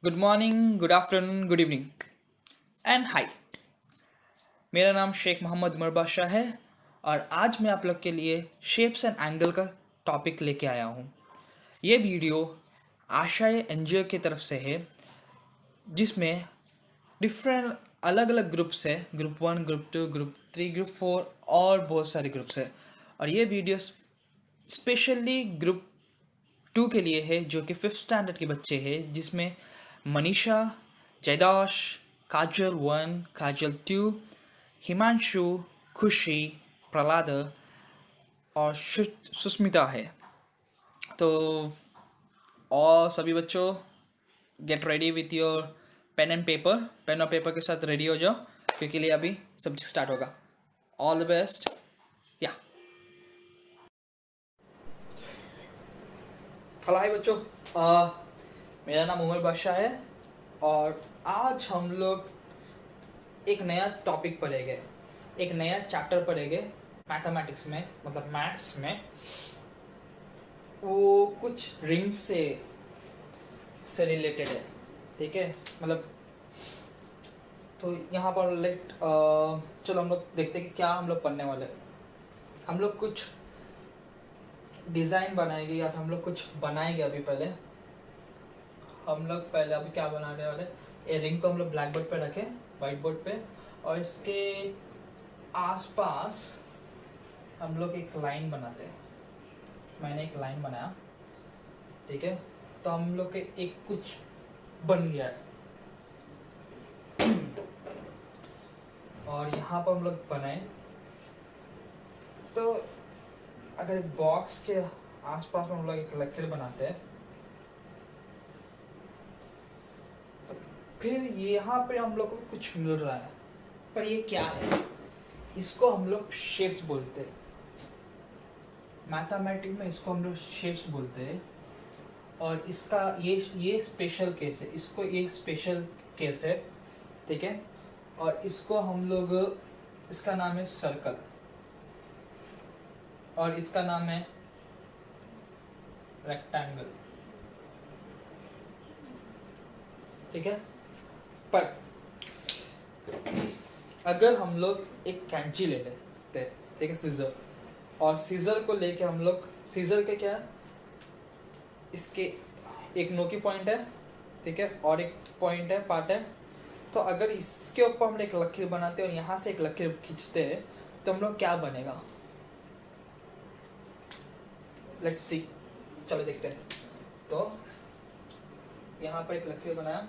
Good morning, good afternoon, good evening and hi. मेरा नाम शेख मोहम्मद उमर बादशाह है और आज मैं आप लोग के लिए शेप्स एंड एंगल का टॉपिक लेके आया हूँ। ये वीडियो आशाए एनजीओ की तरफ से है, जिसमें डिफरेंट अलग अलग ग्रुप्स है, ग्रुप 1, ग्रुप 2, ग्रुप 3, ग्रुप 4 और बहुत सारे ग्रुप्स है। और ये वीडियो स्पेशली ग्रुप 2 के लिए है, जो कि 5th स्टैंडर्ड के बच्चे हैं, जिसमें मनीषा, जयदाश, काजल 1, काजल 2, हिमांशु, खुशी, प्रहलाद और सुस्मिता है। तो और सभी बच्चों get ready with your pen and paper. Pen और पेपर के साथ रेडी हो जाओ, क्योंकि लिए अभी सब्जेक्ट स्टार्ट होगा। All the best. या हेलो, हाय बच्चों। मेरा नाम उमर बादशाह है और आज हम लोग एक नया टॉपिक पढ़ेंगे, एक नया चैप्टर पढ़ेंगे मैथमेटिक्स में, मतलब मैथ्स में। वो कुछ रिंग से रिलेटेड है, ठीक है। मतलब तो यहाँ पर चलो हम लोग देखते हैं कि क्या हम लोग पढ़ने वाले हैं। हम लोग कुछ डिज़ाइन बनाएंगे या फिर हम लोग कुछ बनाएंगे। अभी पहले हम लोग अभी क्या बनाने वाले, ये रिंग को हम लोग ब्लैक बोर्ड पे रखें, वाइट बोर्ड पे, और इसके आसपास हम लोग एक लाइन बनाते हैं। मैंने एक लाइन बनाया, ठीक है। तो हम लोग के एक कुछ बन गया है और यहाँ पर हम लोग बनाए। तो अगर एक बॉक्स के आसपास में हम लोग एक लकीर बनाते हैं, तो फिर यहाँ पे हम लोग को कुछ मिल रहा है, पर ये क्या है? इसको हम लोग शेप्स बोलते हैं। मैथमेटिक्स में इसको हम लोग शेप्स बोलते हैं। और इसका ये स्पेशल केस है, इसको ये स्पेशल केस है, ठीक है। और इसको हम लोग, इसका नाम है सर्कल और इसका नाम है रेक्टेंगल, ठीक है। पर अगर हम लोग एक कैंची ले लेते हैं, ठीक है, सीजर, और सीजर को लेके हम लोग, सीजर के क्या, इसके एक नोकी पॉइंट है, ठीक है, और एक पॉइंट है, पार्ट है। तो अगर इसके ऊपर हम एक लकीर बनाते हैं और यहाँ से एक लकीर खींचते हैं, तो हम लोग क्या बनेगा? लेट्स सी, चलो देखते हैं। तो यहाँ पर एक लकीर बनाया,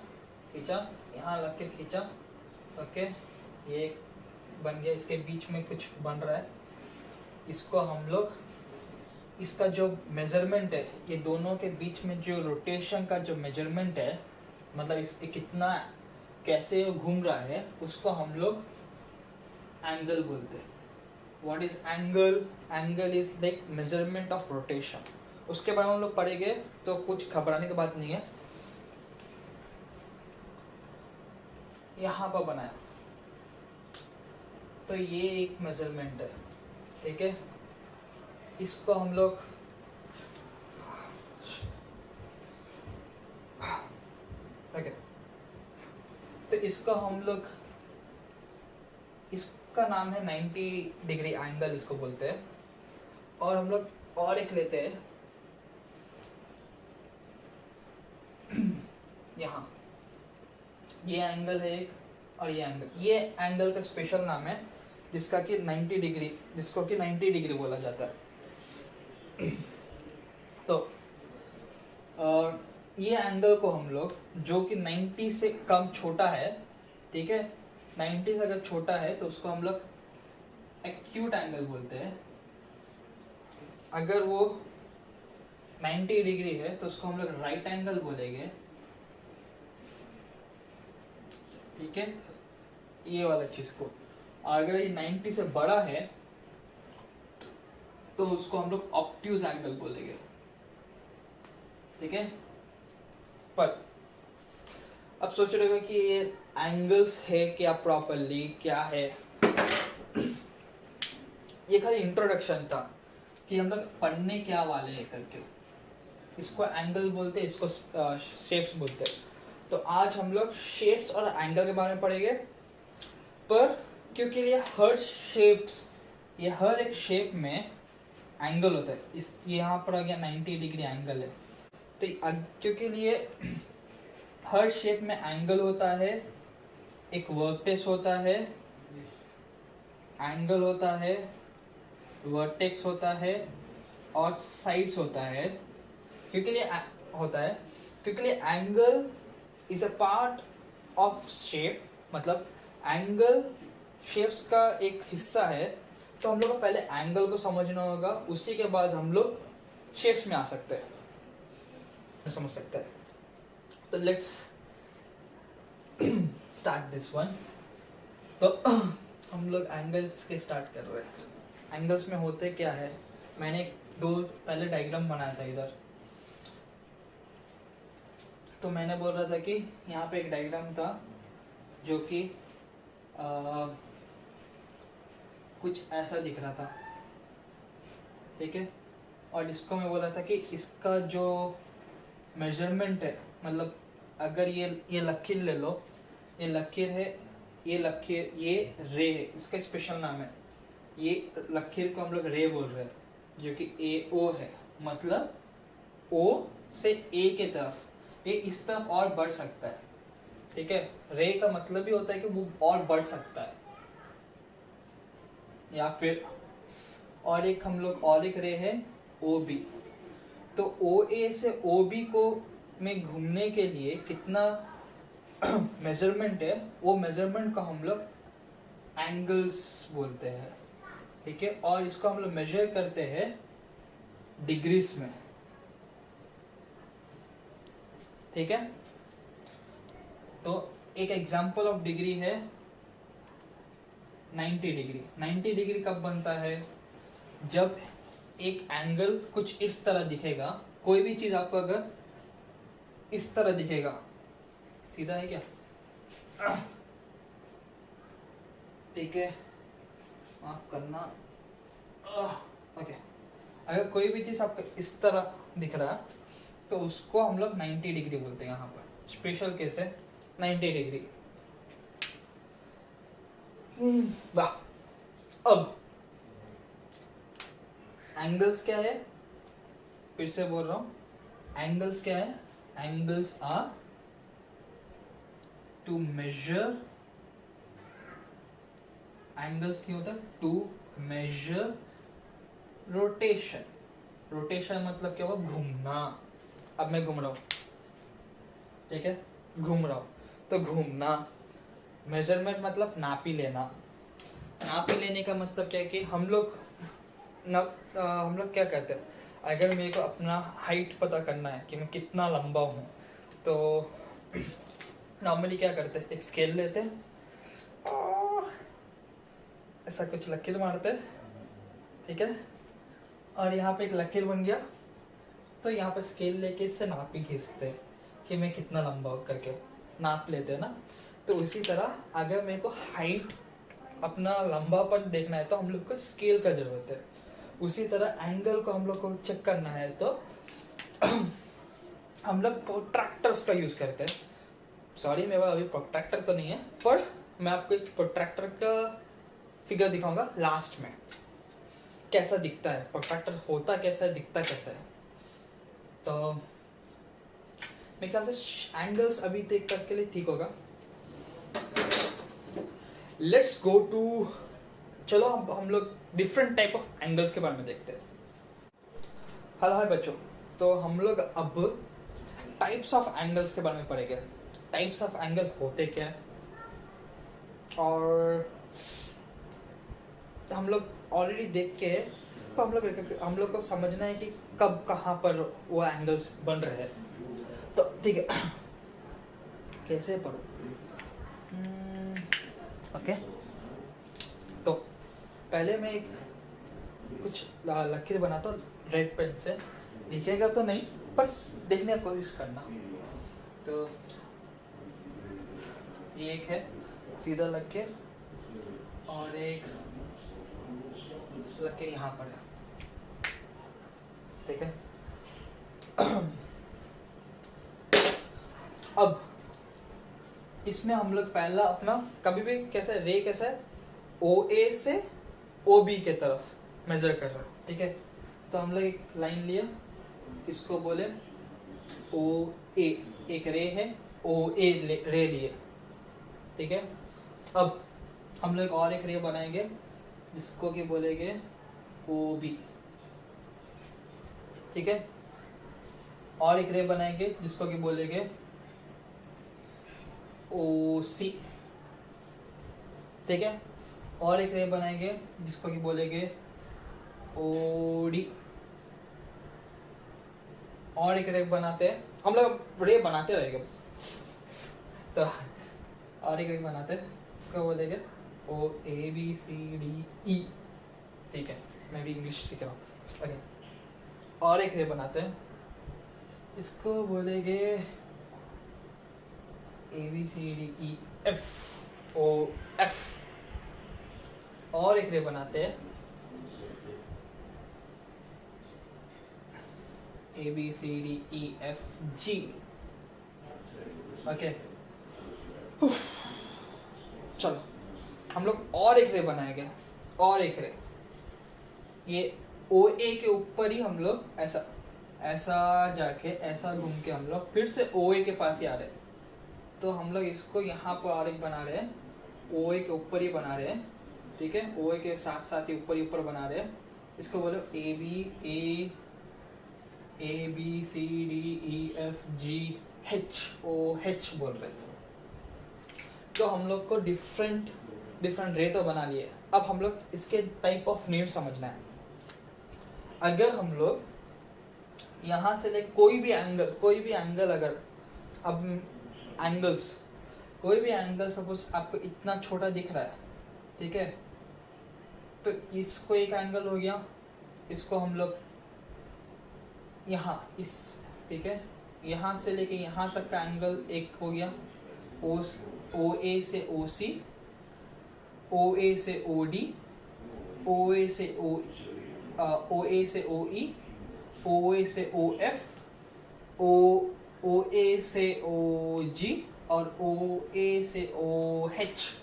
खींचा, यहाँ लकीर खींचा, ओके, ये बन गया। इसके बीच में कुछ बन रहा है, इसको हम लोग, इसका जो मेजरमेंट है, ये दोनों के बीच में जो रोटेशन का जो मेजरमेंट है, मतलब इसके कितना, कैसे घूम रहा है, उसको हम लोग एंगल बोलते हैं। What is angle? Angle is like measurement of rotation. उसके बारे में हम लोग पढ़ेंगे, तो कुछ घबराने की बात नहीं है। यहाँ पर बनाया, तो ये एक मेजरमेंट है, ठीक है। इसको हम लोग ओके, तो इसको हम लोग, इसका नाम है 90 डिग्री एंगल, इसको बोलते हैं। और हम लोग और एक लेते हैं यहाँ, ये एंगल है एक, और ये एंगल का स्पेशल नाम है, जिसका कि 90 डिग्री, जिसको कि 90 डिग्री बोला जाता है। तो ये एंगल को हम लोग, जो कि 90 से कम छोटा है, ठीक है, 90 से अगर छोटा है तो उसको हम लोग एक्यूट एंगल बोलते हैं। अगर वो 90 डिग्री है तो उसको हम लोग राइट एंगल बोलेंगे, ठीक है, ये वाला चीज को। अगर ये 90 से बड़ा है तो उसको हम लोग ऑब्ट्यूज एंगल बोलेंगे, ठीक है। पर अब सोच रहे हो कि ये एंगल्स है क्या, प्रॉपरली क्या है? ये खाली इंट्रोडक्शन था कि हम लोग पढ़ने क्या वाले हैं करके। इसको एंगल बोलते हैं, इसको शेप्स बोलते हैं। तो आज हम लोग शेप्स और एंगल के बारे में पढ़ेंगे। पर क्योंकि ये हर एक शेप में एंगल होता है। इस यहाँ पर आ गया 90 डिग्री एंगल है। तो क्योंकि लिए हर शेप में एंगल होता है, एक वर्टेक्स होता है, एंगल होता है, वर्टेक्स होता है और साइड्स होता है। क्योंकि लिए होता है क्योंकि लिए angle is a part of shape, मतलब एंगल शेप्स का एक हिस्सा है। तो हम लोग को पहले एंगल को समझना होगा, उसी के बाद हम लोग शेप्स में आ सकते हैं, समझ सकते हैं। तो लेट्स स्टार्ट दिस वन। तो हम लोग एंगल्स के स्टार्ट कर रहे हैं। एंगल्स में होते क्या है, मैंने दो पहले डायग्राम बनाया था इधर। तो मैंने बोल रहा था कि यहाँ पे एक डायग्राम था जो कि कुछ ऐसा दिख रहा था, ठीक है। और इसको मैं बोल रहा था कि इसका जो मेजरमेंट है, मतलब अगर ये लकीर ले लो, ये लकीर है, ये रे है, इसका स्पेशल नाम है। ये लकीर को हम लोग रे बोल रहे हैं, जो कि ए ओ है। मतलब ओ से ए के तरफ ये इस तरफ और बढ़ सकता है, ठीक है। रे का मतलब भी होता है कि वो और बढ़ सकता है। या फिर और एक रे है ओ बी। तो ओ ए से ओ बी को में घूमने के लिए कितना मेजरमेंट है, वो मेजरमेंट को हम लोग एंगल्स बोलते हैं, ठीक है। और इसको हम लोग मेजर करते हैं डिग्रीज में, ठीक है। तो एक एग्जांपल ऑफ डिग्री है 90 डिग्री। 90 डिग्री कब बनता है, जब एक एंगल कुछ इस तरह दिखेगा। कोई भी चीज आपको अगर इस तरह दिखेगा, सीधा है क्या, ठीक है, माफ करना, ओके। अगर कोई भी चीज आपको इस तरह दिख रहा तो उसको हम लोग 90 डिग्री बोलते हैं। यहाँ पर स्पेशल केस है 90 डिग्री। वाह। अब एंगल्स क्या है, फिर से बोल रहा हूं, एंगल्स क्या है। Angles are to measure, angles क्यों होता है, टू मेजर रोटेशन। रोटेशन मतलब क्या हुआ, घूमना। अब मैं घूम रहा हूं, ठीक है, घूम रहा हूं, तो घूमना। मेजरमेंट मतलब नापी लेना। नापी लेने का मतलब क्या है कि हम लोग क्या कहते हैं, अगर मेरे को अपना हाइट पता करना है कि मैं कितना लंबा हूँ, तो नॉर्मली क्या करते हैं, एक स्केल लेते हैं और ऐसा कुछ लकीर मारते हैं, ठीक है। और यहाँ पे एक लकीर बन गया, तो यहाँ पे स्केल लेके इससे नापी खींचते हैं कि मैं कितना लंबा हूँ करके नाप लेते हैं ना। तो उसी तरह अगर मेरे को हाइट, अपना लंबापन देखना है, तो हम लोग को स्केल का जरूरत है। उसी तरह एंगल को हम लोग को चेक करना है, तो हम लोग प्रोट्रैक्टर्स का यूज करते हैं। सॉरी, मेरे पास अभी प्रोट्रैक्टर तो नहीं है, पर मैं आपको एक प्रोट्रैक्टर का फिगर दिखाऊंगा लास्ट में, कैसा दिखता है प्रोट्रैक्टर, होता कैसा है, दिखता कैसा है। तो मेरे ख्याल से एंगल्स अभी तक के लिए ठीक होगा। लेट्स गो टू, चलो हम लोग डिफरेंट टाइप ऑफ एंगल्स के बारे में देखते हैं। हेलो हाय बच्चों, तो हम लोग अब टाइप्स ऑफ एंगल्स के बारे में पढ़ेंगे। टाइप्स ऑफ एंगल होते क्या है, और हम लोग ऑलरेडी देख के, तो हम लोग को समझना है कि कब कहाँ पर वो एंगल्स बन रहे हैं। तो ठीक है, कैसे पढ़ो, ओके। तो पहले मैं एक कुछ लकीर बनाता हूँ रेड पेन से, दिखेगा तो नहीं, पर देखने की कोशिश करना। तो ये एक है सीधा लकीर, और एक लकीर यहाँ पर है, ठीक है। अब इसमें हम लोग पहला अपना कभी भी कैसा रे कैसा है, ओ ए से ओ बी के तरफ मेजर कर रहा है, ठीक है। तो हम लोग एक लाइन लिए, इसको बोले ओ ए, एक रे है, ओ ए रे लिए, ठीक है। अब हम लोग और एक रे बनाएंगे जिसको कि बोलेंगे ओ बी, ठीक है। और एक रे बनाएंगे जिसको कि बोलेंगे ओ सी, ठीक है। और एक रे बनाएंगे जिसको कि बोलेंगे ओ डी। और एक रे बनाते हैं, हम लोग रे बनाते रहेंगे तो और एक रे बनाते हैं, इसको बोलेंगे ओ ए बी सी डी ई, ठीक है। मैं भी इंग्लिश सीख रहा हूँ, ओके। और एक रे बनाते हैं, इसको बोलेंगे A B C D E F, O F. और एक रे बनाते हैं, A B C D E F G, okay. चलो हम लोग और एक रे बनाएंगे, और एक रे, ये ओ ए के ऊपर ही हम लोग ऐसा ऐसा जाके ऐसा घूम के हम लोग फिर से ओ ए के पास ही आ रहे हैं। तो हम लोग इसको यहाँ पर और एक बना रहे हैं, ओ ए के ऊपर ही बना रहे हैं, ठीक है। ओ ए के साथ साथ ही ऊपर बना रहे हैं। इसको बोलो A B C D E F G H, O H बोल रहे थे। तो हम लोग को डिफरेंट रे तो बना लिए। अब हम लोग इसके टाइप ऑफ नेम समझना है। अगर हम लोग यहाँ से ले कोई भी एंगल अगर, अब एंगल्स, कोई भी एंगल सपोज आपको इतना छोटा दिख रहा है, ठीक है। तो इसको एक एंगल हो गया, इसको हम लोग यहाँ इस, ठीक है, यहाँ से लेके यहाँ तक का एंगल एक हो गया, ओ ए से ओ सी, ओ ए से ओ डी, ओ ए से ओ ए से ओ ई, ओ ए से ओ एफ, ओ ए से ओ जी और ओ ए से ओ एच।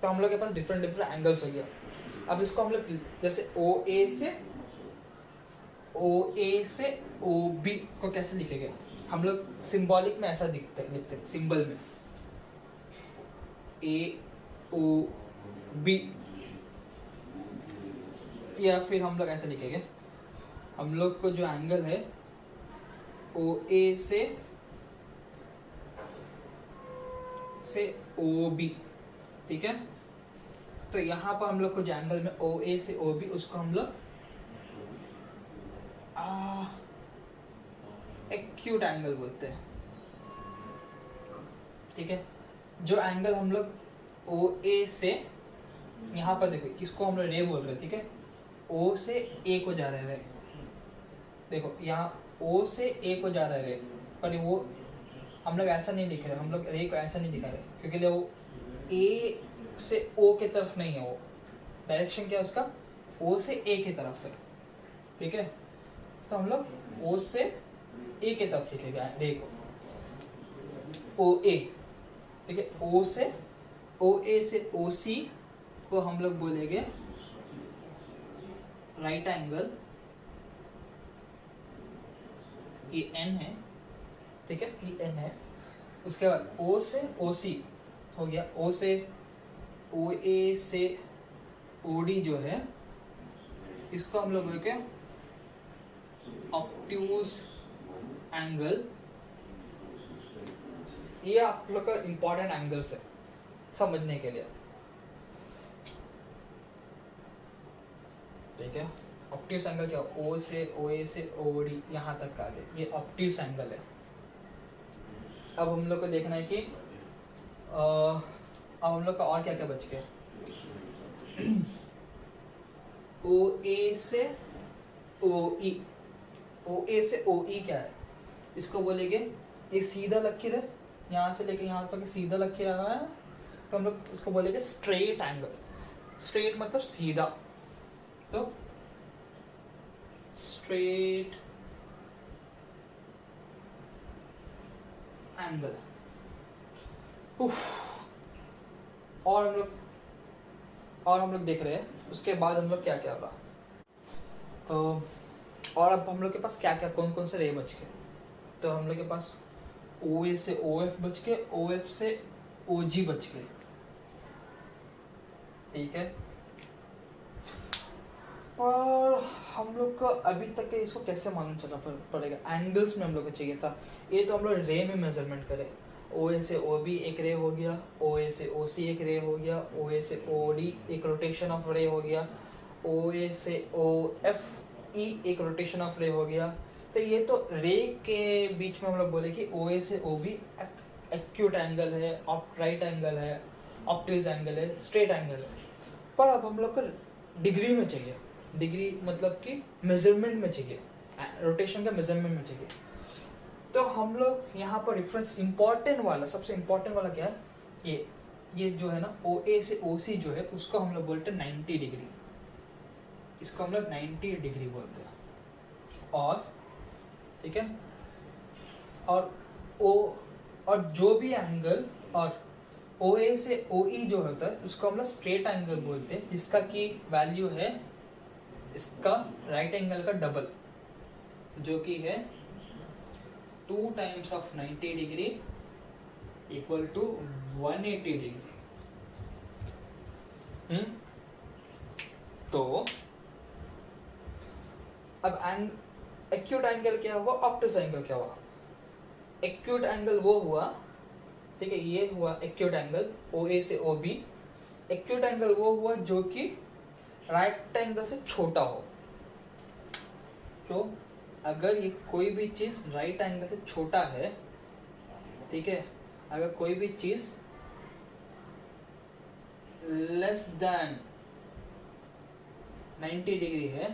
तो हम लोग के पास डिफरेंट एंगल्स हो गया। अब इसको हम लोग जैसे ओ ए से ओ बी को कैसे लिखेंगे, हम लोग सिंबॉलिक में ऐसा लिखते सिंबल में ए ओ बी, या फिर हम लोग ऐसे लिखेंगे, हम लोग को जो एंगल है ओ ए से ओ बी, ठीक है। तो यहाँ पर हम लोग को जो एंगल में ओ ए से ओ बी, उसको हम लोग एक्यूट एंगल बोलते हैं, ठीक है। जो एंगल हम लोग ओ ए से, यहाँ पर देखो इसको हम लोग रे बोल रहे हैं, ठीक है। ओ से ए को जा रहे हैं, देखो यहाँ ओ से ए को जा रहे हैं, पर वो हम लोग ऐसा नहीं लिख रहे, हम लोग रे को ऐसा नहीं दिखा रहे, क्योंकि वो ए से ओ के तरफ नहीं है, वो डायरेक्शन क्या है उसका, ओ से ए की तरफ है, ठीक है। तो हम लोग ओ से ए की तरफ लिखेगा रे को, ओ ए, ठीक है। ओ ए से ओ सी को हम लोग बोलेंगे राइट एंगल, ये एन है, ठीक है, ये एन है। उसके बाद ओ से ओ सी हो गया, ओ से ओ ए से ओ डी जो है, इसको हम लोग बोलेंगे ऑब्ट्यूज एंगल। ये आप लोग का इंपॉर्टेंट एंगल्स है समझने के लिए, ठीक है। ऑब्ट्यूज एंगल क्या, ओ से ओ ए से ओ डी यहाँ तक का आगे, ये ऑब्ट्यूज एंगल है। अब हम लोग को देखना है कि अब हम लोग का और क्या क्या बच गया। ओ ए से ओ ई, ओ ए से ओ ई क्या है, इसको बोलेंगे एक सीधा लकीर है, यहाँ से लेके यहाँ तक सीधा लकीर आ रहा है, तो हम लोग इसको बोलेंगे स्ट्रेट एंगल। स्ट्रेट मतलब सीधा, तो स्ट्रेट एंगल। उफ, और हम लोग देख रहे हैं उसके बाद हम लोग क्या क्या होगा। तो और अब हम लोग के पास क्या क्या कौन कौन से रे बच गए। तो हम लोग के पास ओ ए से ओ एफ बच गए, ओ एफ से ओ जी बच गए, ठीक है। पर हम लोग को अभी तक के इसको कैसे मालूम चला पड़ेगा, एंगल्स में हम लोग को चाहिए था। ये तो हम लोग रे में मेजरमेंट करें, ओ ए से ओ बी एक रे हो गया, ओ ए से ओ सी एक रे हो गया, ओ ए से ओ डी एक रोटेशन ऑफ रे हो गया, ओ ए से ओ एफ ई एक रोटेशन ऑफ रे हो गया। तो ये तो रे के बीच में हम लोग बोले कि ओ ए से ओ बी एक्यूट एंगल है, राइट एंगल है, ऑप्टिज एंगल है, स्ट्रेट एंगल है। पर अब हम लोग को डिग्री में चाहिए, डिग्री मतलब कि मेजरमेंट में चाहिए, रोटेशन का मेजरमेंट में चाहिए। तो हम लोग यहाँ पर रेफरेंस इंपॉर्टेंट वाला, सबसे इंपॉर्टेंट वाला क्या है, ये जो है ना ओ ए से ओ सी जो है उसको हम लोग बोलते हैं 90 डिग्री, इसको हम लोग 90 डिग्री बोलते हैं। और ठीक है, और जो भी एंगल और ओ ए से ओ ई जो होता है उसको हम लोग स्ट्रेट एंगल बोलते हैं, जिसका की वैल्यू है इसका राइट एंगल का डबल, जो कि है 2 times of 90 degree equal to 180 degree. तो अब एक्यूट एंगल क्या हुआ, ऑप्टिस एंगल क्या हुआ। एक्यूट एंगल वो हुआ, ठीक है, ये हुआ एक्यूट एंगल ओ ए से ओ बी। एक्यूट एंगल वो हुआ जो कि राइट एंगल से छोटा हो। तो अगर ये कोई भी चीज राइट एंगल से छोटा है, ठीक है, अगर कोई भी चीज लेस देन 90 डिग्री है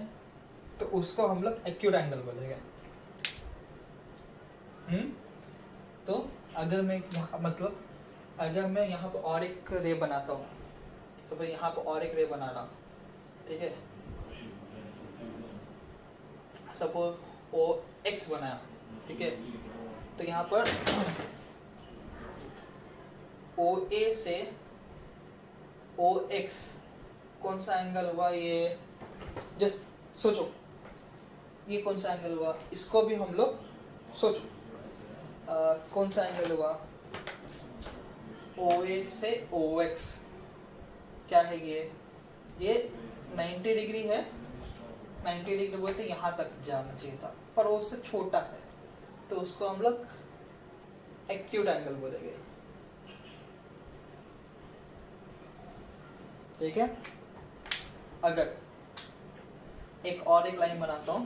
तो उसको हम लोग एक्यूट एंगल बोलेंगे। तो अगर मैं मतलब अगर मैं यहाँ पर और एक रे बनाता हूँ, सपोज यहाँ पर और एक रे बना रहा, ठीक है, सपोज ओ एक्स बनाया, ठीक है, तो यहाँ पर ओ ए से ओ एक्स कौन सा एंगल हुआ, ये जस्ट सोचो, ये कौन सा एंगल हुआ, इसको भी हम लोग सोचो कौन सा एंगल हुआ, ओ ए से ओ एक्स क्या है, ये 90 डिग्री है, 90 डिग्री बोलते यहाँ तक जाना चाहिए था, पर वो उससे छोटा है, तो उसको हम लोग एक्यूट एंगल बोलेंगे, ठीक है। अगर एक और एक लाइन बनाता हूं,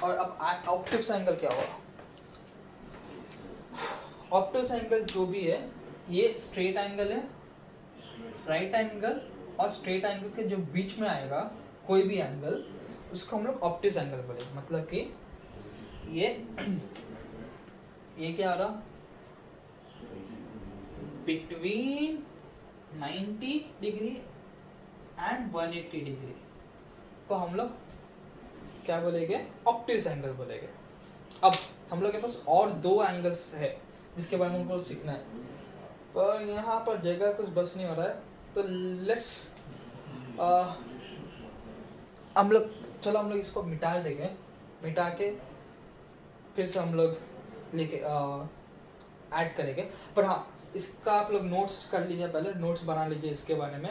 और अब ऑप्टिक्स एंगल क्या होगा। ऑप्टिक्स एंगल जो भी है, ये स्ट्रेट एंगल है, राइट एंगल और स्ट्रेट एंगल के जो बीच में आएगा कोई भी एंगल, उसको हम लोग ऑप्टिक्स एंगल बोलेंगे। मतलब कि ये क्या आ रहा, बिटवीन 90 डिग्री एंड 180 डिग्री को हम लोग क्या बोलेंगे, ऑप्टिक्स एंगल बोलेंगे। अब हम लोग के पास और 2 एंगल्स है जिसके बारे में हमको सीखना है, पर यहाँ पर जगह कुछ बस नहीं हो रहा है, तो लेट्स हम लोग इसको मिटा देंगे, मिटा के फिर से हम लोग लेके ऐड करेंगे। पर हाँ, इसका आप लोग नोट्स कर लीजिए, पहले नोट्स बना लीजिए इसके बारे में,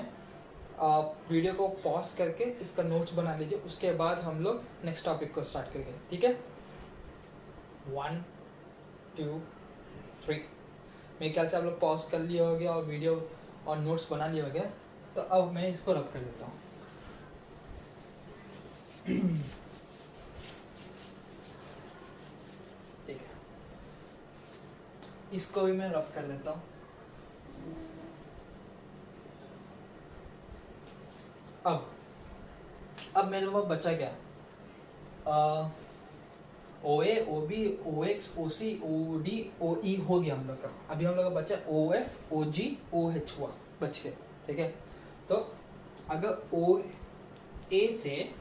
वीडियो को पॉज करके इसका नोट्स बना लीजिए, उसके बाद हम लोग नेक्स्ट टॉपिक को स्टार्ट करेंगे, ठीक है। 1 2 3 मेरे ख्याल से आप लोग पॉज कर लिए होंगे और वीडियो और नोट्स बना लिए होंगे। तो अब मैं इसको रब कर देता हूँ। ठीक है, इसको भी मैं रब कर देता हूँ। अब मेरे पास बचा क्या, ओ ए, ओ बी, ओ एक्स, ओ सी, ओ डी, ओ ई हो गया हम लोग का। अभी हम लोग का बचा ओ एफ, ओ जी, ओ एच हुआ, बच गए, ठीक है। तो अगर ओ ए से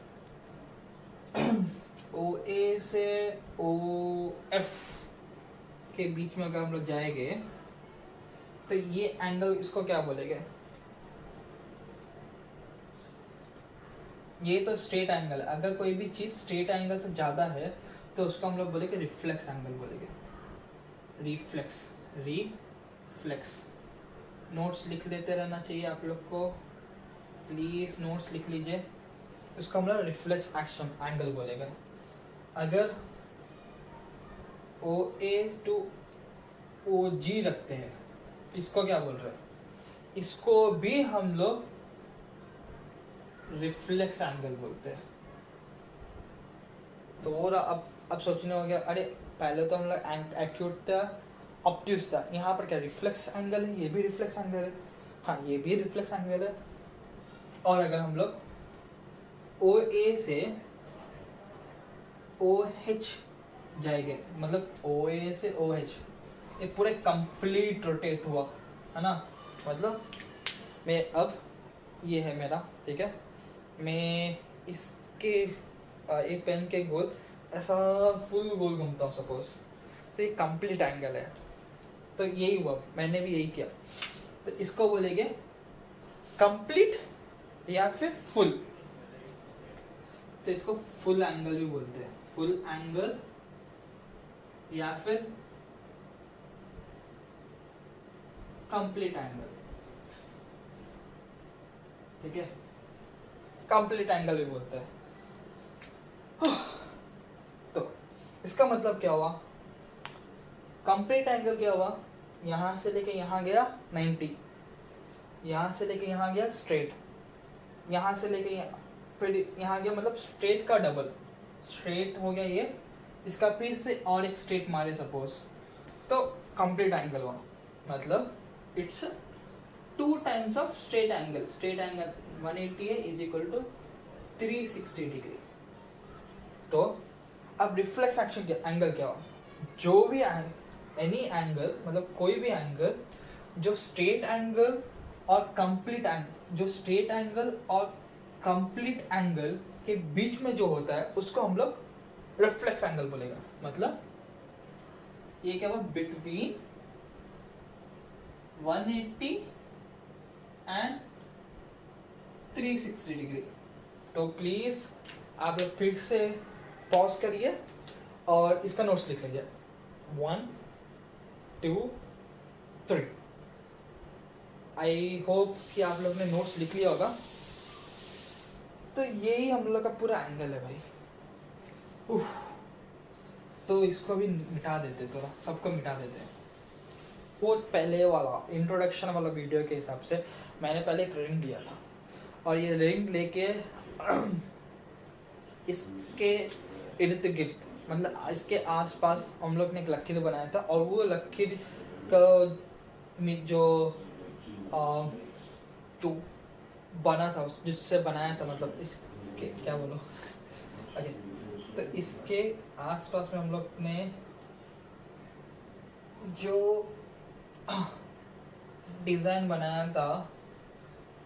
ओ एफ के बीच में अगर हम लोग जाएंगे, तो ये एंगल इसको क्या बोलेंगे? ये तो स्ट्रेट एंगल है। अगर कोई भी चीज स्ट्रेट एंगल से ज्यादा है तो उसको हम लोग बोलेंगे रिफ्लेक्स एंगल बोलेंगे। Reflex, reflex. नोट्स लिख लेते रहना चाहिए आप लोग को, प्लीज नोट्स लिख लीजिए। उसको हम लोग रिफ्लेक्स एक्शन एंगल बोलेंगे। अगर ओ ए टू ओ जी रखते हैं, इसको क्या बोल रहे हैं? इसको भी हम लोग रिफ्लेक्स एंगल बोलते हैं। तो वो अब सोचने हो गया, अरे पहले तो हम लोग एक्यूट था, ऑब्ट्यूज था, यहाँ पर क्या रिफ्लेक्स एंगल है? ये भी रिफ्लेक्स एंगल है। हाँ, ये भी रिफ्लेक्स एंगल है। और अगर हम लोग ओ ए से ओ एच जाएंगे, मतलब ओ ए से ओ एच, ये पूरे कंप्लीट रोटेट हुआ है ना। मतलब मैं अब ये है मेरा, ठीक है, मैं इसके एक पेन के गोल ऐसा फुल गोल घूमता हूँ सपोज, तो ये कंप्लीट एंगल है। तो यही हुआ, मैंने भी यही किया। तो इसको बोलेंगे कंप्लीट या फिर फुल। तो इसको फुल एंगल भी बोलते हैं, फुल एंगल या फिर कंप्लीट एंगल, ठीक है, कंप्लीट एंगल भी बोलते हैं। तो इसका मतलब क्या हुआ? कंप्लीट एंगल क्या हुआ? यहां से लेके यहां गया 90, यहां से लेके यहां गया स्ट्रेट, यहां से लेके फिर यहां गया, मतलब स्ट्रेट का डबल, स्ट्रेट हो गया ये, इसका फिर से और एक स्ट्रेट मारे सपोज, तो कंप्लीट एंगल हुआ। मतलब it's 2 times of straight angle. Straight angle 180 है इज इक्वल टू 360 डिग्री। तो अब रिफ्लेक्स एक्शन के एंगल क्या हुआ? जो भी एनी एंगल, मतलब कोई भी एंगल जो स्ट्रेट एंगल और कंप्लीट एंगल, जो स्ट्रेट एंगल और कंप्लीट एंगल के बीच में जो होता है उसको हम लोग रिफ्लेक्स एंगल बोलेगा। मतलब ये क्या हुआ? Between 180 and 360 degree. तो प्लीज आप लोग फिर से पॉज करिए और इसका नोट्स लिख लीजिए। 1 2 3। आई होप कि आप लोग ने नोट्स लिख लिया होगा। तो यही हम लोग का पूरा एंगल है भाई। तो इसको भी मिटा देते, थोड़ा सबको मिटा देते हैं। वो पहले वाला इंट्रोडक्शन वाला वीडियो के हिसाब से मैंने पहले एक रिंग लिया था, और ये रिंग लेके इसके इर्द गिर्द, मतलब इसके आसपास हम लोग ने एक लकीर बनाया था, और वो लकीर का जो बना था, जिससे बनाया था, मतलब इसके क्या बोलो, ओके, तो इसके आसपास में हम लोग ने जो डिजाइन बनाया था,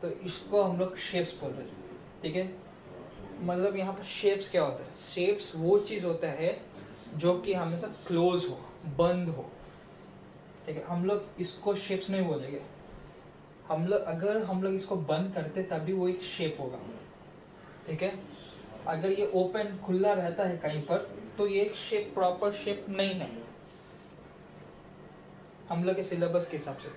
तो इसको हम लोग शेप्स बोल रहे थे, ठीक है। मतलब यहाँ पर शेप्स क्या होता है? शेप्स वो चीज होता है जो कि हमेशा क्लोज हो, बंद हो, ठीक है। हम लोग इसको शेप्स नहीं बोलेंगे। हम लोग अगर हम लोग इसको बंद करते तभी वो एक शेप होगा, ठीक है। अगर ये ओपन खुला रहता है कहीं पर तो ये एक शेप, प्रॉपर शेप नहीं है हम लोग के सिलेबस के हिसाब से।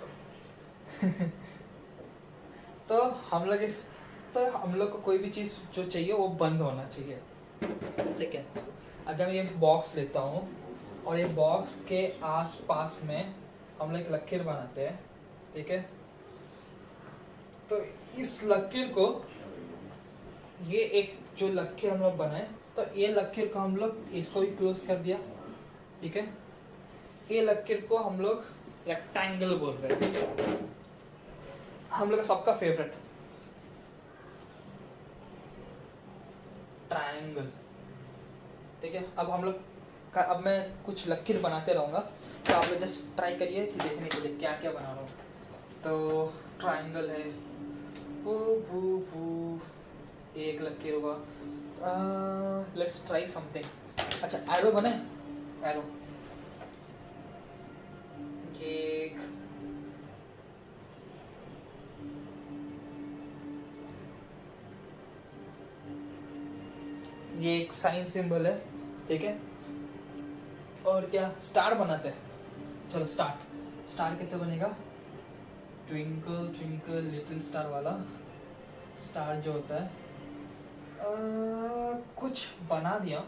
तो हम लोग को कोई भी चीज जो चाहिए वो बंद होना चाहिए। सेकेंड, अगर मैं ये बॉक्स लेता हूँ और ये बॉक्स के आस पास में हम लोग एक लकीर बनाते हैं, ठीक है। तो इस लकीर को, ये एक जो लकीर हम लोग बनाए, तो ये लकीर को हम लोग इसको भी क्लोज कर दिया, ठीक है। ये लकीर को हम लोग रेक्टेंगल बोल रहे हैं, हम लोग का सबका फेवरेट ट्रायंगल, ठीक है। अब मैं कुछ लकीर बनाते रहूंगा, तो आप लोग जस्ट ट्राई करिए कि देखने के लिए क्या क्या बना रहा हूँ। तो ट्रायंगल है, एक लकीर हुआ। Let's try something. अच्छा, एरो बने, एरो, एक ये एक साइन सिंबल है, ठीक है। और क्या स्टार बनाते हैं, चलो स्टार कैसे बनेगा, ट्विंकल ट्विंकल लिटिल स्टार वाला स्टार जो होता है, कुछ बना दिया।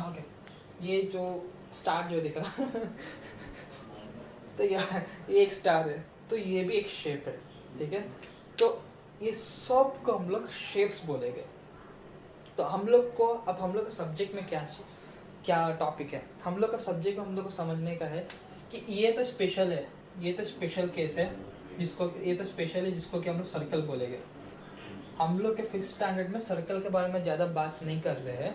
ओके, ये जो स्टार जो दिख रहा तो ये एक स्टार है, तो ये भी एक शेप है, ठीक है। तो ये सब को हम लोग शेप्स बोलेंगे। तो हम लोग का सब्जेक्ट में क्या टॉपिक है, हम लोग का सब्जेक्ट में हम लोग को समझने का है कि ये तो स्पेशल है, ये तो स्पेशल केस है जिसको कि हम लोग सर्कल बोलेंगे। हम लोग के 5th स्टैंडर्ड में सर्कल के बारे में ज़्यादा बात नहीं कर रहे हैं,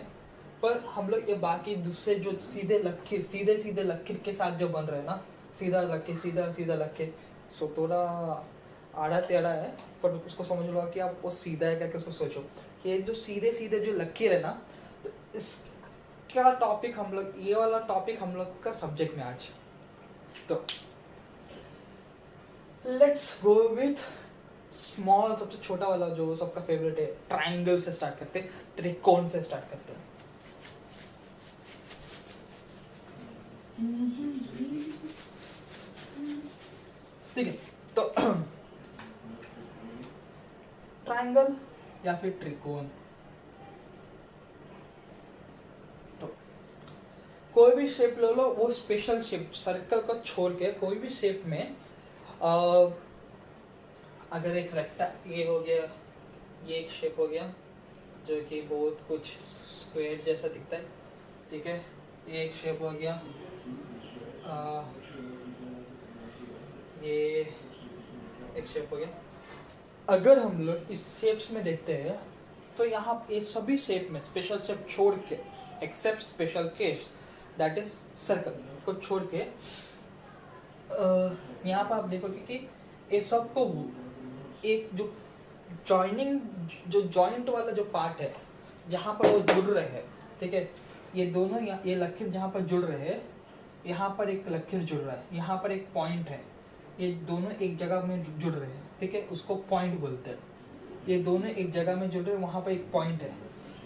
पर हम लोग ये बाकी दूसरे जो सीधे लकीर के साथ जो बन रहे हैं ना, सीधा लकीर सो थोड़ा आड़ा टेढ़ा है, पर उसको समझ लो कि आप वो सीधा है करके उसको सोचो कि ये जो सीधे जो लकीर है ना, तो इसका टॉपिक ये वाला टॉपिक हम लोग का सब्जेक्ट में आज। तो लेट्स गो विथ स्मॉल, सबसे छोटा वाला जो सबका फेवरेट है, ट्रायंगल से स्टार्ट करते हैं, त्रिकोण से स्टार्ट करते हैं। ठीक है, तो ट्रायंगल या फिर त्रिकोण, तो कोई भी शेप ले लो, वो स्पेशल शेप, सर्कल को छोड़ के कोई भी शेप में अगर एक ये हो गया, ये एक शेप हो गया जो कि बहुत कुछ स्क्वायर जैसा दिखता है, ठीक है। ये एक शेप हो गया, ये एक शेप हो गया। अगर हम लोग इस शेप्स में देखते हैं तो यहाँ ये सभी शेप में स्पेशल शेप छोड़ के, except special case that is circle को छोड़ के, यहाँ पर आप देखोगे कि ये सब को एक जो जॉइंट वाला जो पार्ट है जहाँ पर वो जुड़ रहे हैं, ठीक है। ये दोनों ये लकीर जहाँ पर जुड़ रहे हैं, यहाँ पर एक लकीर जुड़ रहा है, यहाँ पर एक पॉइंट है, ये दोनों एक जगह में जुड़ रहे हैं, ठीक है, उसको पॉइंट बोलते हैं। ये दोनों एक जगह में जुड़ रहे हैं, वहाँ पर एक पॉइंट है।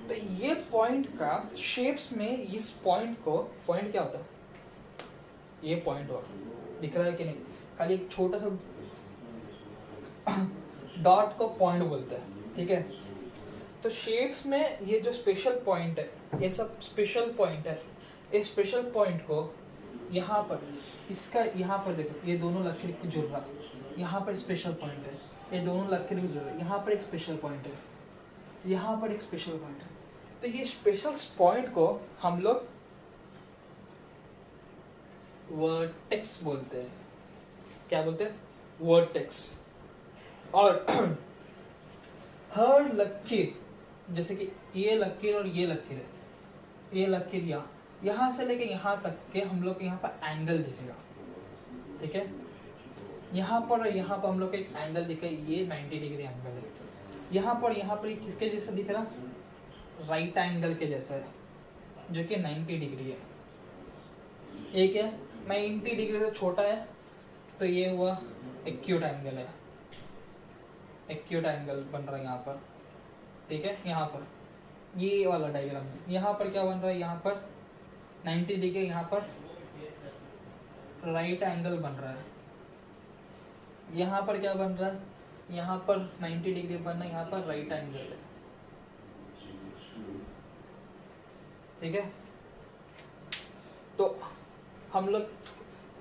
तो ये पॉइंट का शेप्स में इस पॉइंट क्या होता है, ये पॉइंट हुआ, दिख रहा है कि नहीं, खाली एक छोटा सा डॉट को पॉइंट बोलते हैं, ठीक है। तो शेप्स में ये जो स्पेशल पॉइंट है, ये सब स्पेशल पॉइंट है। इस स्पेशल पॉइंट को यहाँ पर, इसका यहाँ पर देखो, ये दोनों लकीर जुड़ रहा, यहाँ पर स्पेशल पॉइंट है, ये दोनों लकीर जुड़ रहा, यहाँ पर एक स्पेशल पॉइंट है, यहाँ पर एक स्पेशल पॉइंट है। तो ये स्पेशल पॉइंट को हम लोग वर्टेक्स बोलते हैं। क्या बोलते हैं? वर्टेक्स। और हर लकीर, जैसे कि ये लकीर और ये लकीर है, ये लकीर यहाँ से लेके यहाँ तक के हम लोग यहाँ पर एंगल दिखेगा, ठीक है। यहाँ पर हम लोग को एक एंगल दिखे, ये 90 डिग्री एंगल है। यहाँ पर किसके जैसा दिख रहा? राइट एंगल के जैसा है, जो कि 90 डिग्री है। एक है 90 डिग्री से छोटा है, तो ये हुआ एक्यूट एंगल है, एक्यूट एंगल बन रहा है यहाँ पर, ठीक है। यहाँ पर ये वाला डायग्राम में यहाँ पर क्या बन रहा है, यहाँ पर 90 डिग्री, यहाँ पर राइट एंगल बन रहा है। यहाँ पर क्या बन रहा है, यहाँ पर 90 डिग्री बन रहा है, यहाँ पर राइट एंगल है, ठीक है। तो हम लोग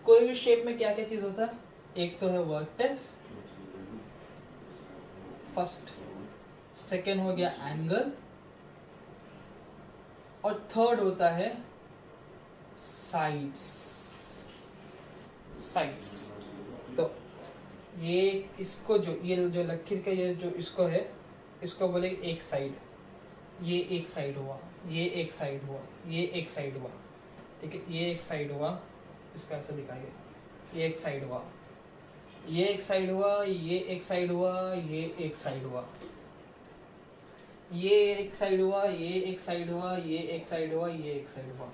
कोई भी शेप में क्या क्या चीज होता है, एक तो है वर्टेक्स, फर्स्ट, सेकेंड हो गया एंगल, और थर्ड होता है साइड्स। तो ये इसको ये जो लकीर का ये जो इसको है, इसको बोलेंगे एक साइड, ये एक साइड हुआ, ये एक साइड हुआ, ये एक साइड हुआ, ठीक है। ये एक साइड हुआ, इसका ऐसा दिखाइए, ये एक साइड हुआ, ये एक साइड हुआ, ये एक साइड हुआ, ये एक साइड हुआ, ये एक साइड हुआ, ये एक साइड हुआ, ये एक साइड हुआ, ये एक साइड हुआ।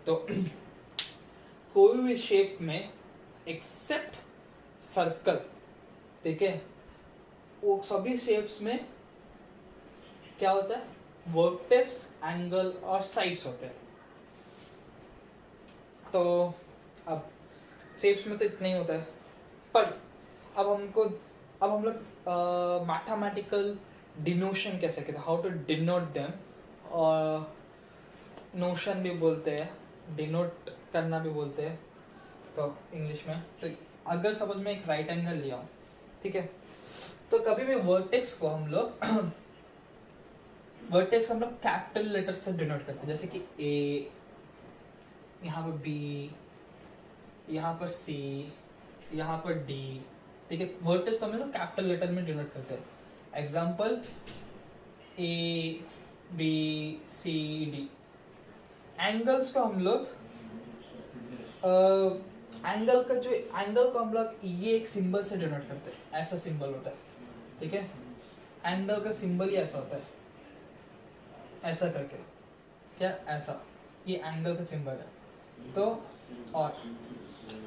तो कोई भी शेप में एक्सेप्ट सर्कल, ठीक है, वो सभी शेप्स में क्या होता है, वर्टेक्स, एंगल और साइड्स होते हैं। तो अब शेप्स में तो इतना ही होता है, पर अब हम लोग मैथमेटिकल डिनोशन कैसे कहते हैं, हाउ टू डिनोट देम, और नोशन भी बोलते हैं, डिनोट करना भी बोलते हैं तो इंग्लिश में। तो अगर सपोज मैं एक राइट एंगल लिया हूँ, ठीक है, तो कभी भी वर्टेक्स को हम लोग वर्टेक्स हम लोग कैपिटल लेटर से डिनोट करते हैं, जैसे कि ए, यहाँ पर बी, यहाँ पर सी, यहाँ पर डी, ठीक है। वर्टेक्स को हम लोग कैपिटल लेटर में डिनोट करते हैं। Example A B C D. Angles को हम लोग एंगल को हम लोग ये एक सिंबल से डिनोट करते हैं, ऐसा सिंबल होता है, ठीक है। एंगल का सिंबल ही ऐसा होता है, ऐसा करके, क्या ऐसा, ये एंगल का सिंबल है। तो और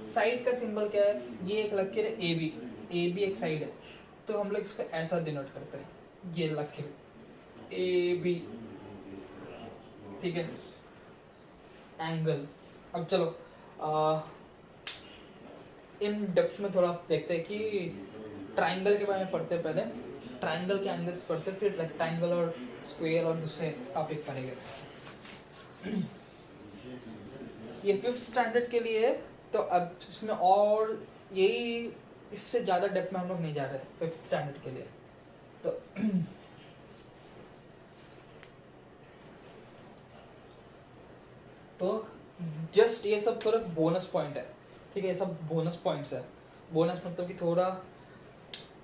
साइड का सिंबल क्या है, ये एक लकीर है ए बी एक साइड है, तो हम लोग इसको ऐसा डिनोट करते हैं, ये लकीर ए बी, ठीक है, एंगल। अब चलो इन डेप्थ में थोड़ा देखते हैं कि ट्राइंगल के बारे में पढ़ते हैं, पहले ट्राइंगल के एंगल्स पढ़ते हैं, फिर रेक्टेंगल और स्क्वायर और दूसरे टॉपिक पढ़ेंगे। ये 5th स्टैंडर्ड के लिए है, तो अब इसमें और यही, इससे ज़्यादा डेप्थ में हम लोग नहीं जा रहे 5th स्टैंडर्ड के लिए। तो जस्ट ये सब थोड़ा बोनस पॉइंट है, ठीक है, ये सब बोनस पॉइंट्स है। बोनस मतलब कि थोड़ा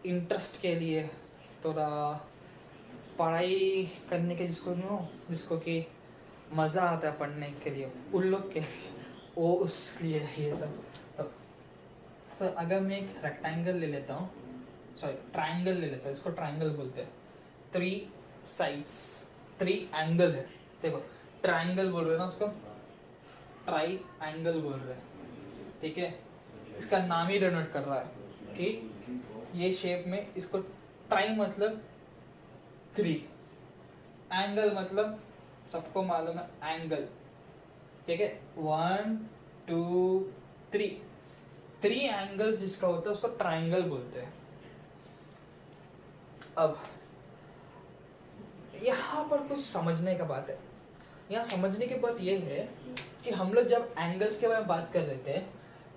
इंटरेस्ट के लिए, थोड़ा पढ़ाई करने के जिसको कि मज़ा आता है पढ़ने के लिए, उन लोग के वो उस लिए ये सब। तो अगर मैं एक रेक्टेंगल ले लेता हूँ, सॉरी ट्राइंगल ले लेता हूँ, इसको ट्राइंगल बोलते हैं। 3 साइड्स, 3 एंगल है, देखो ट्राइंगल बोल रहे हैं ना उसको, ट्राई एंगल बोल रहे हैं, ठीक है। इसका नाम ही डिनोट कर रहा है कि ये शेप में, इसको ट्राई मतलब 3, एंगल मतलब सबको मालूम है एंगल, ठीक है, 1 2 3, 3 एंगल जिसका होता है उसको ट्राइंगल बोलते हैं। अब यहाँ पर कुछ समझने का बात है, यहाँ समझने की बात यह है कि हम लोग जब एंगल्स के बारे में बात कर रहे थे,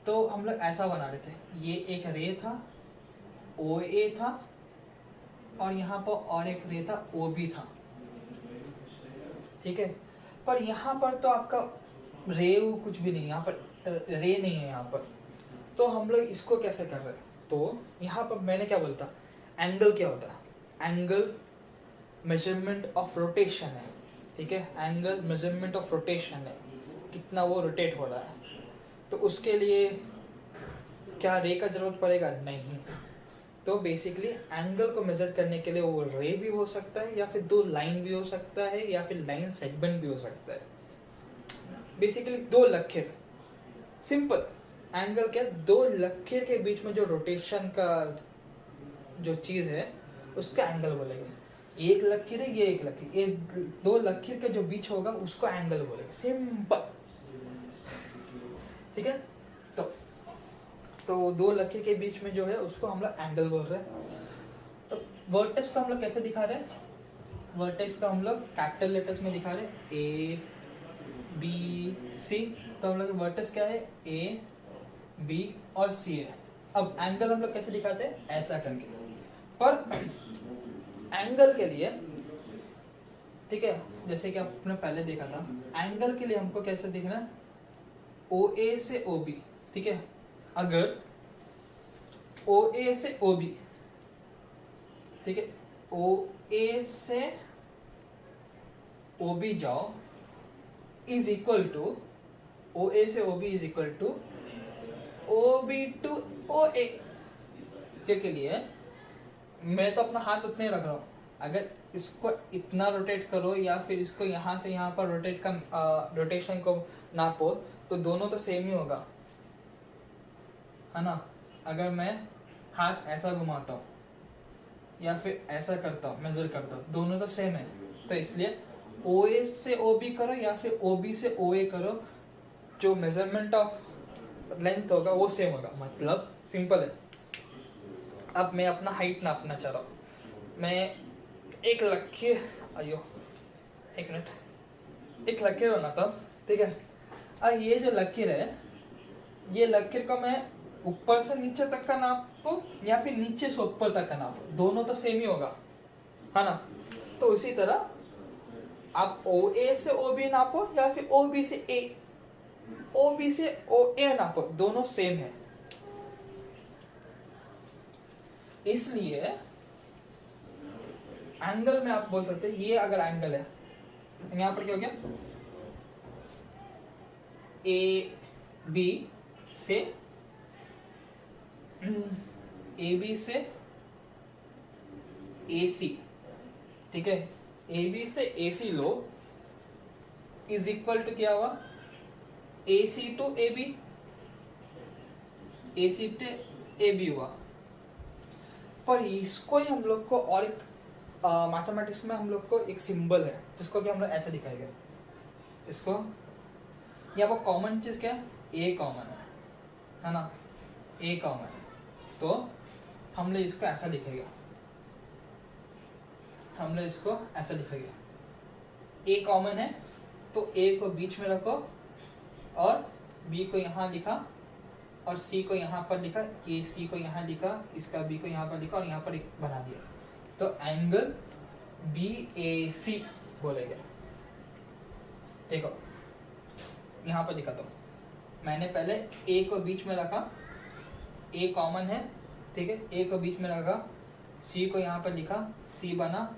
तो हम लोग ऐसा बना रहे थे, ये एक रे था, ओ ए था, और यहाँ पर और एक रे था, ओ बी था, ठीक है। पर यहाँ पर तो आपका रे कुछ भी नहीं, यहाँ पर रे नहीं है यहाँ पर, तो हम लोग इसको कैसे कर रहे हैं। तो यहाँ पर मैंने क्या बोलता, एंगल क्या होता है, एंगल मेजरमेंट ऑफ रोटेशन है, ठीक है, एंगल मेजरमेंट ऑफ रोटेशन है, कितना वो रोटेट हो रहा है। तो उसके लिए क्या रे का जरूरत पड़ेगा, नहीं। तो बेसिकली एंगल को मेजर करने के लिए वो रे भी हो सकता है, या फिर 2 लाइन भी हो सकता है, या फिर लाइन सेगमेंट भी हो सकता है। बेसिकली 2 लकीर, सिंपल। एंगल क्या, 2 लकीर के बीच में जो रोटेशन का जो चीज है उसका एंगल बोलेंगे। एक लकीर है, ये एक लकीर, ये 2 लकीर के जो बीच होगा उसको एंगल बोलेंगे, सिंपल, ठीक है। तो 2 लकीर के बीच में जो है उसको हम लोग एंगल बोल रहे हैं। तो वर्टेक्स को हम लोग कैसे दिखा रहे हैं, वर्टेक्स को हम लोग कैपिटल लेटर्स में दिखा रहे हैं, ए बी सी। तो हम लोग वर्टेक्स क्या है, ए बी और सी है। अब एंगल हम लोग कैसे दिखाते हैं, ऐसा करके। पर एंगल के लिए, ठीक है, जैसे कि आपने पहले देखा था, एंगल के लिए हमको कैसे दिखना है, ओ ए से ओ बी, ठीक है। अगर ओ ए से ओ बी, ठीक है, ओ ए से ओ बी जाओ is equal to, O A से O B is equal to O B to O A के लिए मैं तो अपना हाथ उतने रख रहा हूँ। अगर इसको इतना रोटेट करो या फिर इसको यहाँ से यहाँ पर रोटेट का रोटेशन को नापो, तो दोनों तो सेम ही होगा, है ना। अगर मैं हाथ ऐसा घुमाता हूँ या फिर ऐसा करता हूँ, मेजर करता हूँ, दोनों तो सेम है, तो इसलिए ओ ए से ओ बी करो या फिर ओ बी से ओ ए करो, जो मेजरमेंट ऑफ लेंथ होगा वो सेम होगा, मतलब सिंपल है। अब मैं अपना हाइट नापना चाह रहा हूँ। मैं एक लकीर, अयो एक मिनट, एक लकीर बनाता हूँ, ठीक है। अब ये जो लकीर है, ये लकीर को मैं ऊपर से नीचे तक का नापू या फिर नीचे से ऊपर तक का नापू, दोनों तो सेम ही होगा, है ना। तो उसी तरह आप ओ ए से ओ बी नापो या फिर ओ बी से ओ ए नापो, दोनों सेम है। इसलिए एंगल में आप बोल सकते हैं, ये अगर एंगल है, यहां पर क्या हो गया, ए बी से ए सी, ठीक है। ए बी से ए सी लो इज इक्वल टू क्या हुआ, A C to A B, A C to A B हुआ। पर इसको ही हम लोग को और एक मैथमेटिक्स में हम लोग को एक सिंबल है जिसको कि हम लोग ऐसे दिखाएंगे। इसको यहाँ पर कॉमन चीज क्या है, ए कॉमन है ना, ए कॉमन है, तो हम लोग इसको ऐसा लिखेगा, हम लोग इसको ऐसा लिखेंगे, ए कॉमन है तो ए को बीच में रखो और बी को यहाँ लिखा और सी को यहाँ पर लिखा, ए सी को यहाँ लिखा, इसका बी को यहाँ पर लिखा और यहाँ पर एक बना दिया, तो एंगल बी ए सी बोलेंगे। देखो यहाँ पर लिखा, तो मैंने पहले ए को बीच में रखा, ए कॉमन है, ठीक है, ए को बीच में रखा, सी को यहाँ पर लिखा, सी बना,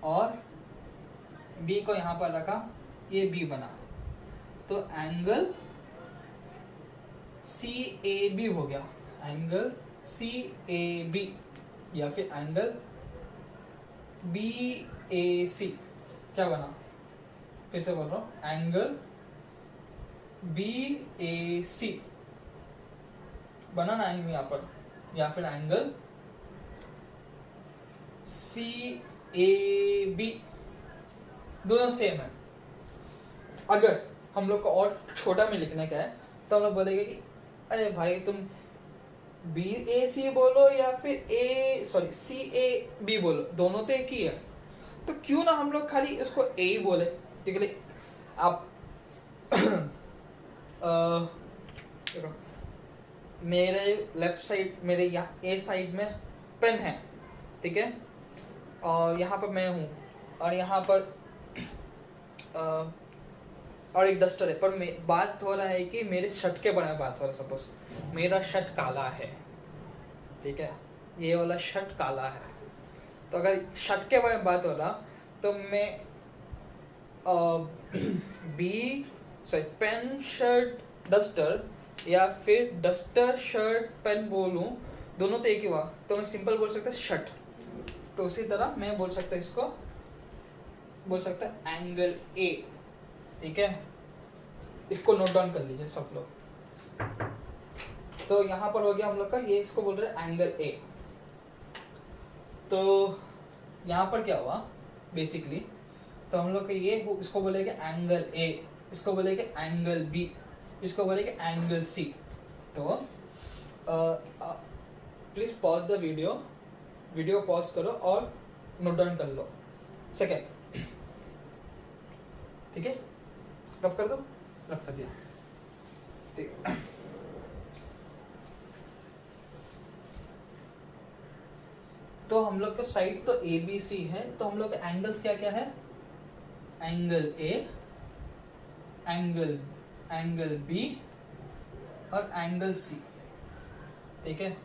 और बी को यहाँ पर रखा, ये बी बना, तो एंगल सी ए बी हो गया, एंगल सी ए बी या फिर एंगल बी ए सी क्या बना, फिर से बोल रहा हूं, एंगल बी ए सी बना ना यहाँ पर, या फिर एंगल सी ए बी, दोनों सेम है। अगर हम लोग को और छोटा में लिखने का है तो हम लोग बोलेंगे कि अरे भाई तुम बी ए सी बोलो या फिर सी ए बी बोलो, दोनों तो एक ही है, तो क्यों ना हम लोग खाली उसको ए ही बोले, ठीक है। आप देखो मेरे लेफ्ट साइड, मेरे यहाँ ए साइड में पेन है, ठीक है, और यहाँ पर मैं हूँ और यहाँ पर और एक डस्टर है, पर बात हो रहा है कि मेरे शर्ट के बारे में बात हो रहा है। सपोज मेरा शर्ट काला है, ठीक है, ये वाला शर्ट काला है, तो अगर शर्ट के बारे में बात हो रहा तो मैं पेन शर्ट डस्टर या फिर डस्टर शर्ट पेन बोलूं, दोनों तो एक ही हुआ, तो मैं सिंपल बोल सकता शर्ट। तो उसी तरह मैं बोल सकता इसको बोल सकता एंगल ए, ठीक है, इसको नोट डाउन कर लीजिए सब लोग। तो यहाँ पर हो गया हम लोग का, ये इसको बोल रहे हैं एंगल ए। तो यहाँ पर क्या हुआ बेसिकली, तो हम लोग का ये इसको बोलेंगे एंगल ए, इसको बोलेंगे एंगल बी, इसको बोलेंगे एंगल सी। तो please pause the video pause करो और नोट डाउन कर लो सेकेंड, ठीक है, रब कर दो, रब कर दिया, ठीक है। तो हम लोग का साइड तो ए बी सी है, तो हम लोग का एंगल्स क्या क्या है, एंगल ए, एंगल बी और एंगल सी, ठीक है।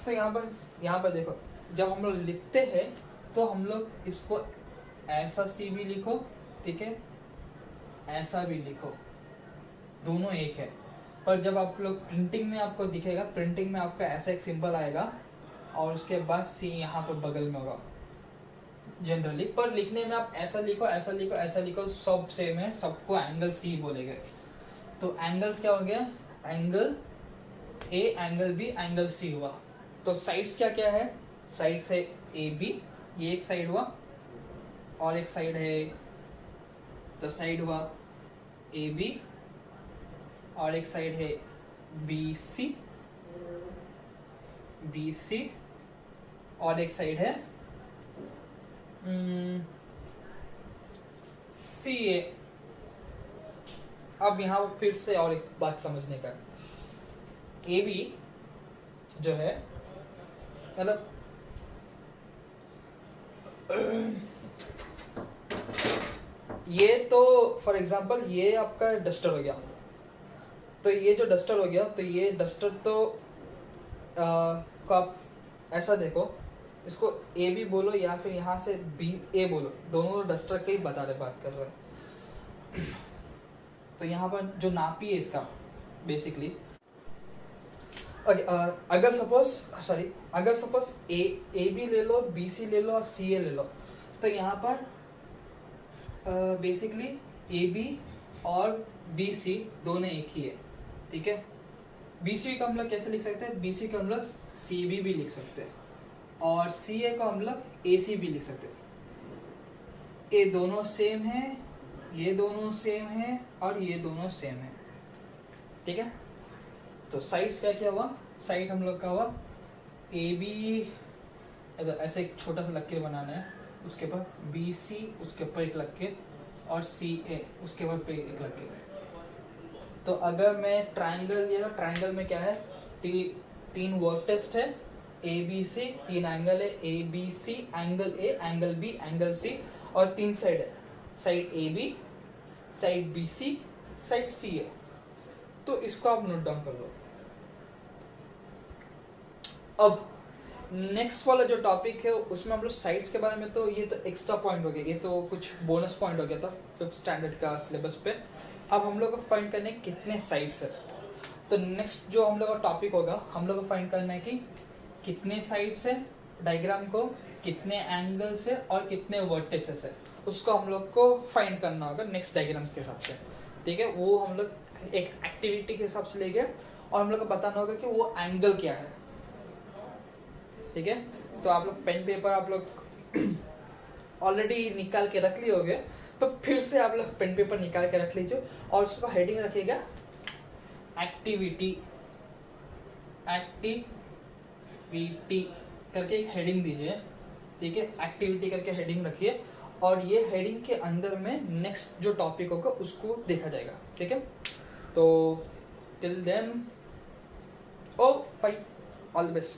तो यहाँ पर देखो, जब हम लोग लिखते हैं तो हम लोग इसको ऐसा सी भी लिखो, ठीक है, ऐसा भी लिखो, दोनों एक है। पर जब आप लोग प्रिंटिंग में आपको दिखेगा, प्रिंटिंग में आपका ऐसा एक सिंबल आएगा और उसके बाद सी यहाँ पर बगल में होगा जनरली, पर लिखने में आप ऐसा लिखो, ऐसा लिखो, ऐसा लिखो, सब सेम है, सबको एंगल सी बोलेंगे। तो एंगल्स क्या हो गया, angle A, angle B, angle C हुआ। तो साइड्स क्या क्या है, साइड से ए बी, ये एक साइड हुआ, और एक साइड है, तो साइड हुआ ए बी, और एक साइड है बी सी, और एक साइड है सी ए। अब यहाँ फिर से और एक बात समझने का, ए बी जो है मतलब ये तो फॉर एग्जांपल ये आपका डस्टर हो गया, तो ये जो डस्टर हो गया, तो ये डस्टर तो को आप ऐसा देखो, इसको ए बी बोलो या फिर यहाँ से बी ए बोलो, दोनों डस्टर के ही बात कर रहे हैं। तो यहाँ पर जो नापी है इसका बेसिकली, अगर सपोज ए बी ले लो, बी सी ले लो और सी ए ले लो, तो यहाँ पर बेसिकली ए बी और बी सी दोनों एक ही है, ठीक है। बी सी का हम लोग कैसे लिख सकते हैं, बी सी का हम लोग सी बी भी लिख सकते हैं, और सी ए का हम लोग ए सी भी लिख सकते हैं। ये दोनों सेम है, ये दोनों सेम है, और ये दोनों सेम है, ठीक है। तो साइड्स क्या क्या हुआ, साइड हम लोग का हुआ ए बी, ऐसे एक छोटा सा लकीर बनाना है, उसके बाद बी सी, उसके ऊपर एक लकीर, और सी ए उसके ऊपर एक लकीर। तो अगर मैं ट्रायंगल लिया, ट्रायंगल में क्या है, तीन वर्टेक्स है, ए बी सी, तीन एंगल है, A B C, angle A, angle B, angle C, और तीन साइड है, side A B, side B C, side C A. तो इसको आप नोट डाउन कर लो। अब नेक्स्ट वाला जो टॉपिक है उसमें हम लोग साइड्स के बारे में, तो ये तो एक्स्ट्रा पॉइंट हो गया, ये तो कुछ बोनस पॉइंट हो गया था 5th स्टैंडर्ड का सिलेबस पे। अब हम लोग को फाइंड करने कितने साइड्स है। तो नेक्स्ट जो हम लोग का टॉपिक होगा, हम लोग को फाइंड करना है कि कितने साइड्स है डायग्राम को, कितने एंगल्स है और कितने वर्टिसेस है, उसको हम लोग को फाइंड करना होगा नेक्स्ट डायग्राम्स के हिसाब से, ठीक है। वो हम लोग एक एक्टिविटी के हिसाब से लेंगे और हम लोग को बताना होगा कि वो एंगल क्या है, ठीक है। तो आप लोग पेन पेपर आप लोग ऑलरेडी निकाल के रख लिए होंगे, तो फिर से आप लोग पेन पेपर निकाल के रख लीजिए और उसको हेडिंग रखिएगा एक्टिविटी करके एक हेडिंग दीजिए, ठीक है। एक्टिविटी करके हेडिंग रखिए और ये हेडिंग के अंदर में नेक्स्ट जो टॉपिक होगा उसको देखा जाएगा, ठीक है। तो till then, oh fine, all the best.